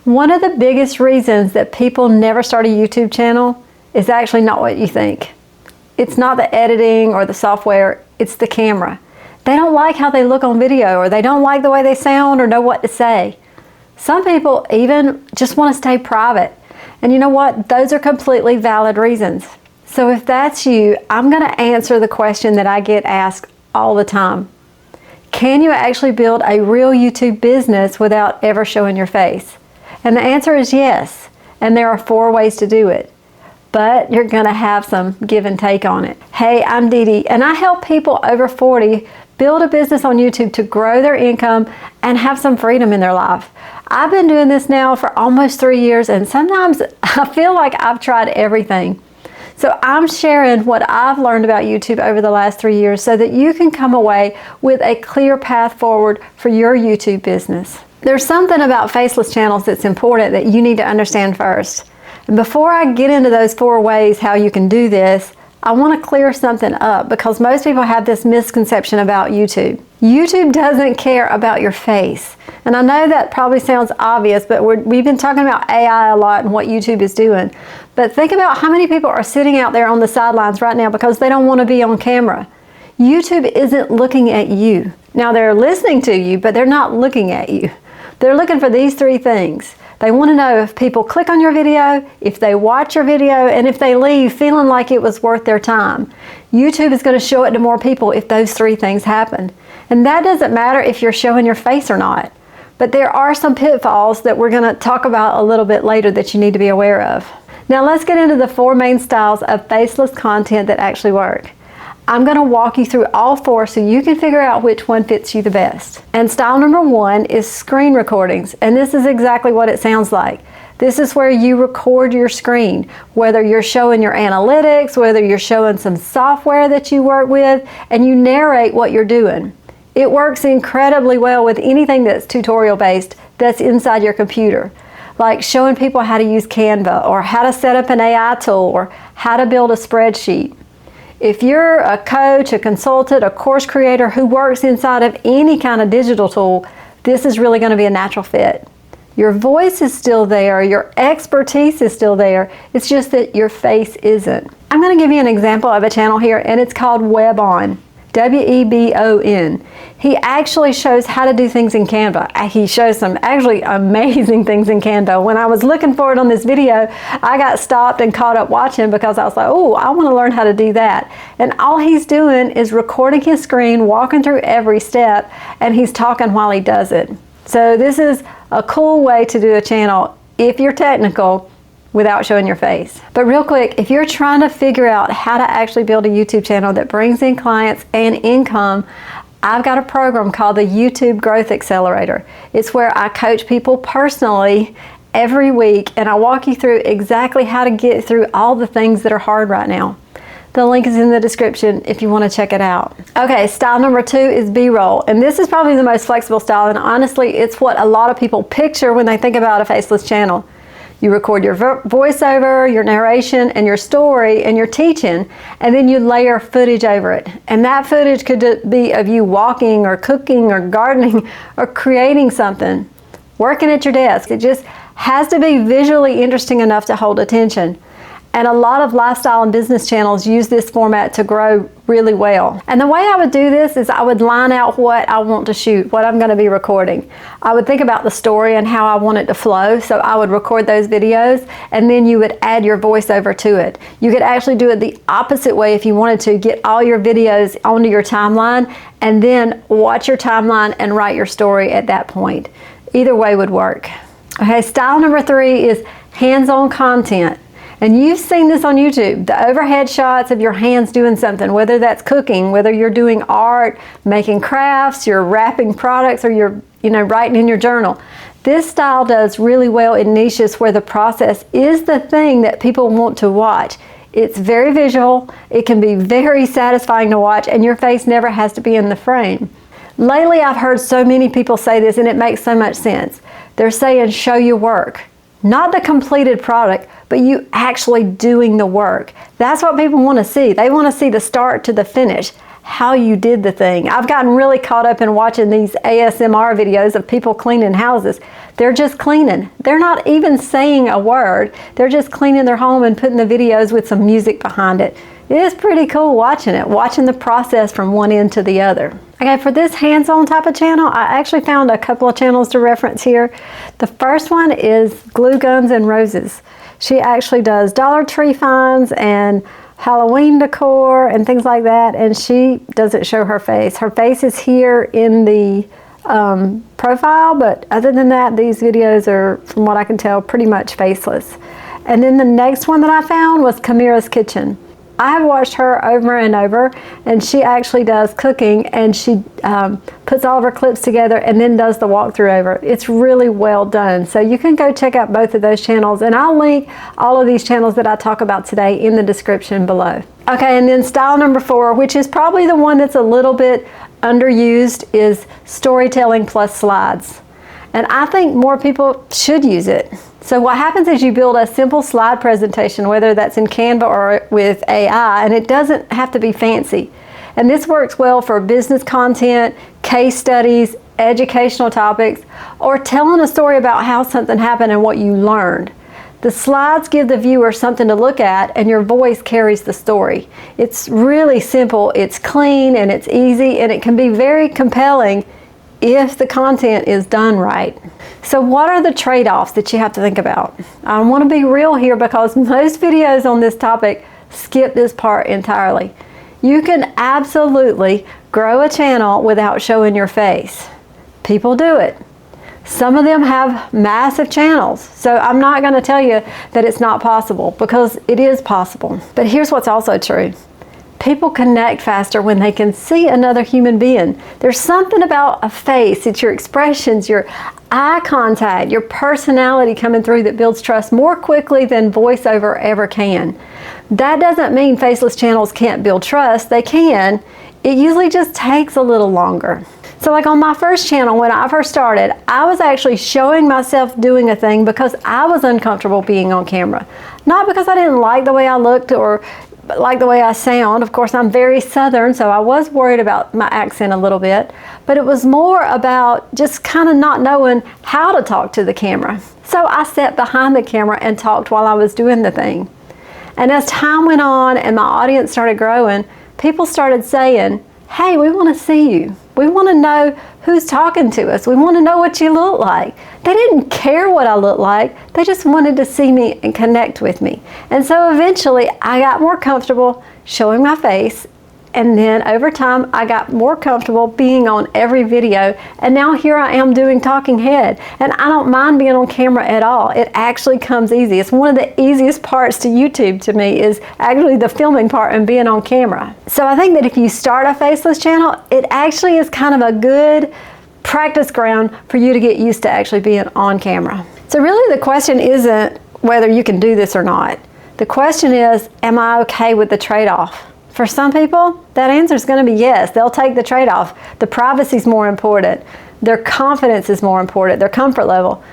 One of the biggest reasons that people never start a YouTube channel is actually not what you think. It's not the editing or the software, it's the camera. They don't like how they look on video, or they don't like the way they sound or know what to say. Some people even just want to stay private. And you know what? Those are completely valid reasons. So if that's you, I'm going to answer the question that I get asked all the time. Can you actually build a real YouTube business without ever showing your face? And the answer is yes. And there are 4 ways to do it. But you're going to have some give and take on it. Hey, I'm Dee Dee, and I help people over 40 build a business on YouTube to grow their income and have some freedom in their life. I've been doing this now for almost 3 years, and sometimes I feel like I've tried everything. So I'm sharing what I've learned about YouTube over the last 3 years so that you can come away with a clear path forward for your YouTube business. There's something about faceless channels that's important that you need to understand first. And before I get into those 4 ways how you can do this, I want to clear something up because most people have this misconception about YouTube. YouTube doesn't care about your face. And I know that probably sounds obvious, but we've been talking about AI a lot and what YouTube is doing. But think about how many people are sitting out there on the sidelines right now because they don't want to be on camera. YouTube isn't looking at you. Now they're listening to you, but they're not looking at you. They're looking for these 3 things. They want to know if people click on your video, if they watch your video, and if they leave feeling like it was worth their time. YouTube is going to show it to more people if those 3 things happen. And that doesn't matter if you're showing your face or not. But there are some pitfalls that we're going to talk about a little bit later that you need to be aware of. Now let's get into the 4 main styles of faceless content that actually work. I'm going to walk you through all 4 so you can figure out which one fits you the best. And style number 1 is screen recordings, and this is exactly what it sounds like. This is where you record your screen, whether you're showing your analytics, whether you're showing some software that you work with, and you narrate what you're doing. It works incredibly well with anything that's tutorial based that's inside your computer, like showing people how to use Canva, or how to set up an AI tool, or how to build a spreadsheet. If you're a coach, a consultant, a course creator who works inside of any kind of digital tool, this is really going to be a natural fit. Your voice is still there, your expertise is still there, it's just that your face isn't. I'm going to give you an example of a channel here, and it's called Webon. W-E-B-O-N. He actually shows how to do things in Canva. He shows some actually amazing things in Canva. When I was looking for it on this video, I got stopped and caught up watching because I was like, oh, I want to learn how to do that. And all he's doing is recording his screen, walking through every step, and he's talking while he does it. So this is a cool way to do a channel if you're technical without showing your face. But real quick, if you're trying to figure out how to actually build a YouTube channel that brings in clients and income, I've got a program called the YouTube Growth Accelerator. It's where I coach people personally every week, and I walk you through exactly how to get through all the things that are hard right now. The link is in the description if you want to check it out. Okay, style number 2 is B-roll, and this is probably the most flexible style, and honestly, it's what a lot of people picture when they think about a faceless channel. You record your voiceover, your narration, and your story, and your teaching, and then you layer footage over it. And that footage could be of you walking, or cooking, or gardening, or creating something, working at your desk. It just has to be visually interesting enough to hold attention. And a lot of lifestyle and business channels use this format to grow really well. And the way I would do this is I would line out what I want to shoot, what I'm going to be recording. I would think about the story and how I want it to flow, so I would record those videos, and then you would add your voiceover to it. You could actually do it the opposite way if you wanted to, get all your videos onto your timeline, and then watch your timeline and write your story at that point. Either way would work. Okay, style number 3 is hands-on content. And you've seen this on YouTube, the overhead shots of your hands doing something, whether that's cooking, whether you're doing art, making crafts, you're wrapping products, or you're writing in your journal. This style does really well in niches where the process is the thing that people want to watch. It's very visual, it can be very satisfying to watch, and your face never has to be in the frame. Lately, I've heard so many people say this, and it makes so much sense. They're saying, show your work. Not the completed product, but you actually doing the work. That's what people want to see. They want to see the start to the finish. how you did the thing. I've gotten really caught up in watching these ASMR videos of people cleaning houses. They're just cleaning. They're not even saying a word. They're just cleaning their home and putting the videos with some music behind it. It is pretty cool watching it, watching the process from one end to the other. Okay, for this hands-on type of channel, I actually found a couple of channels to reference here. The first one is Glue Guns and Roses. She actually does Dollar Tree finds and Halloween decor and things like that, and she doesn't show her face. Her face is here in the profile, but other than that, these videos are, from what I can tell, pretty much faceless. And then the next one that I found was Kamira's Kitchen. I have watched her over and over, and she actually does cooking, and she puts all of her clips together and then does the walkthrough over. It's really well done. So you can go check out both of those channels, and I'll link all of these channels that I talk about today in the description below. Okay, and then style number 4, which is probably the one that's a little bit underused, is storytelling plus slides. And I think more people should use it. So what happens is you build a simple slide presentation, whether that's in Canva or with AI, and it doesn't have to be fancy. And this works well for business content, case studies, educational topics, or telling a story about how something happened and what you learned. The slides give the viewer something to look at, and your voice carries the story. It's really simple, it's clean, and it's easy, and it can be very compelling if the content is done right. So what are the trade-offs that you have to think about? I want to be real here because most videos on this topic skip this part entirely. You can absolutely grow a channel without showing your face. People do it. Some of them have massive channels, so I'm not going to tell you that it's not possible, because it is possible. But here's what's also true. People connect faster when they can see another human being. There's something about a face, it's your expressions, your eye contact, your personality coming through that builds trust more quickly than voiceover ever can. That doesn't mean faceless channels can't build trust. They can. It usually just takes a little longer. So like on my first channel, when I first started, I was actually showing myself doing a thing because I was uncomfortable being on camera. Not because I didn't like the way I looked or like the way I sound. Of course, I'm very Southern, so I was worried about my accent a little bit, but it was more about just kind of not knowing how to talk to the camera. So I sat behind the camera and talked while I was doing the thing. And as time went on and my audience started growing, people started saying, hey, we want to see you. We want to know who's talking to us. We want to know what you look like. They didn't care what I looked like. They just wanted to see me and connect with me. And so eventually I got more comfortable showing my face. And then over time, I got more comfortable being on every video. And now here I am doing talking head. And I don't mind being on camera at all. It actually comes easy. It's one of the easiest parts to YouTube to me, is actually the filming part and being on camera. So I think that if you start a faceless channel, it actually is kind of a good practice ground for you to get used to actually being on camera. So really the question isn't whether you can do this or not. The question is, am I okay with the trade-off? For some people, that answer is going to be yes. They'll take the trade-off. The privacy is more important. Their confidence is more important. Their comfort level.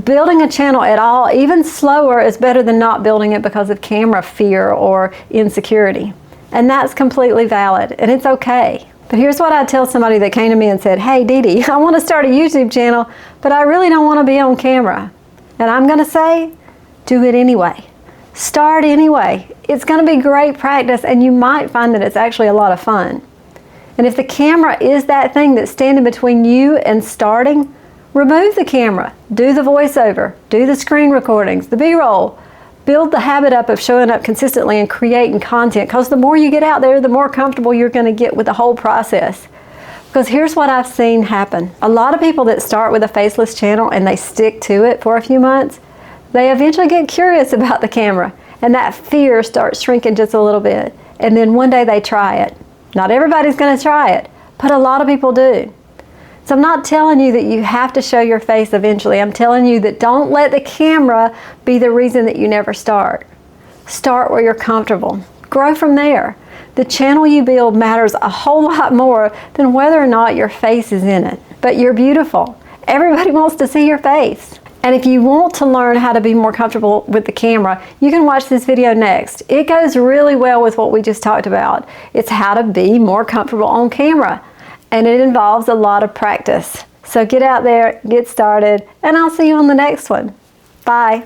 Building a channel at all, even slower, is better than not building it because of camera fear or insecurity. And that's completely valid, and it's okay. But here's what I tell somebody that came to me and said, hey, Dee Dee, I want to start a YouTube channel, but I really don't want to be on camera. And I'm going to say, do it anyway. Start anyway. It's going to be great practice, and you might find that it's actually a lot of fun. And if the camera is that thing that's standing between you and starting, remove the camera. Do the voiceover. Do the screen recordings, the B-roll. Build the habit up of showing up consistently and creating content, because the more you get out there, the more comfortable you're going to get with the whole process. Because here's what I've seen happen. A lot of people that start with a faceless channel and they stick to it for a few months, they eventually get curious about the camera, and that fear starts shrinking just a little bit. And then one day they try it. Not everybody's going to try it, but a lot of people do. So I'm not telling you that you have to show your face eventually. I'm telling you that don't let the camera be the reason that you never start. Start where you're comfortable. Grow from there. The channel you build matters a whole lot more than whether or not your face is in it. But you're beautiful. Everybody wants to see your face. And if you want to learn how to be more comfortable with the camera, you can watch this video next. It goes really well with what we just talked about. It's how to be more comfortable on camera, and it involves a lot of practice. So get out there, get started, and I'll see you on the next one. Bye.